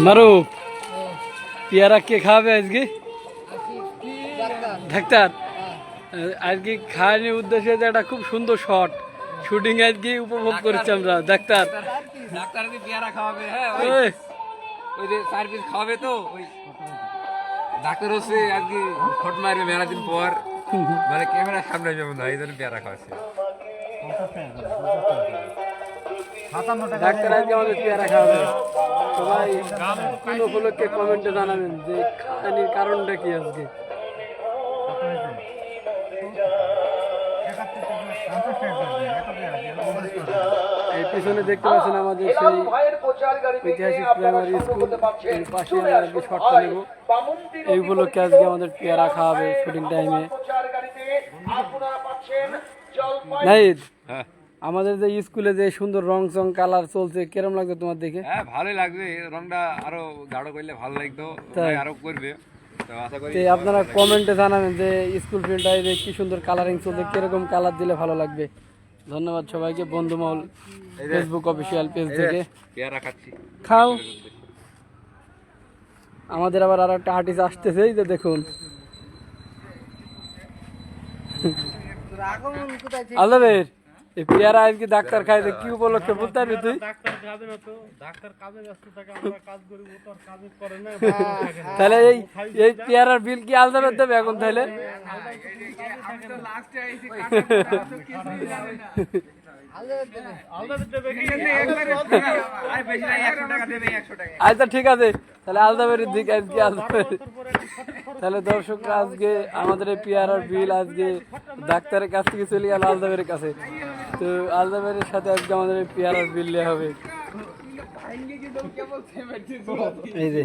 মারুফ, পেয়ারা কে খাওয়াবে আজকে? ডাক্তার। আজকে খাওয়ানোর উদ্দেশ্যে যে একটা খুব সুন্দর শট শুটিং আজকে উপভোগ করেছি আমরা। ডাক্তার পেয়ারা খাওয়াবে, হ্যাঁ ওই যে সার্ভিস খাওয়াবে তো ওই ডাক্তার হচ্ছে আজকে ফট মারবে মেলা দিন পর, মানে ক্যামেরার সামনে যাবো না, এই জন্য পেয়ারা খাওয়াচ্ছে। ডাক্তার আজকে আমাদের পেয়ারা খাওয়াবে। সবাই কোন উপলক্ষে কমেন্টে জানাবেন যে খাওয়ানির কারণটা কি আজকে। এই পিছনে দেখতে পাচ্ছেন আমাদের সেই ঐতিহাসিক প্রাইমারি স্কুল, এর পাশে আমরা আজকে শর্টটা নেব। এই উপলক্ষে আজকে আমাদের পেয়ারা খাওয়াবে শুটিং টাইমে। নাহিদ, আমাদের যে স্কুলে যে সুন্দর রং চং কালার চলছে, কিরম লাগছে তোমার দেখে? হ্যাঁ ভালোই লাগবে, রংটা আরো গাঢ় করলে ভালো লাগতো, আরো করবে। আপনারা কমেন্টে জানাবেন যে স্কুল ফিল্ডটায় কি সুন্দর কালারিং চলছে, কিরকম কালার দিলে ভালো লাগবে। ধন্যবাদ সবাইকে। বন্ধুমহল ফেসবুক অফিসিয়াল পেজ থেকে খাও। আমাদের আবার আর একটা আর্টিস্ট আসতেছে, এই যে দেখুন। আল্লাহের এই পেয়ারা আজকে ডাক্তার খাইছে, কি উপলক্ষে বলতে পারবি তুই? তাহলে এই পেয়ারার বিল কি আলাদা দেবে এখন? তাহলে আচ্ছা ঠিক আছে, তাহলে আলদাবেরির দিকে আজকে আলদাবেরি। তাহলে দর্শকরা আজকে আমাদের এই পেয়ারার বিল আজকে ডাক্তারের কাছ থেকে চলে গেল আলদাবেরির কাছে। তো আলদাবেরির সাথে আজকে আমাদের এই পেয়ারার বিল নেওয়া হবে। এই যে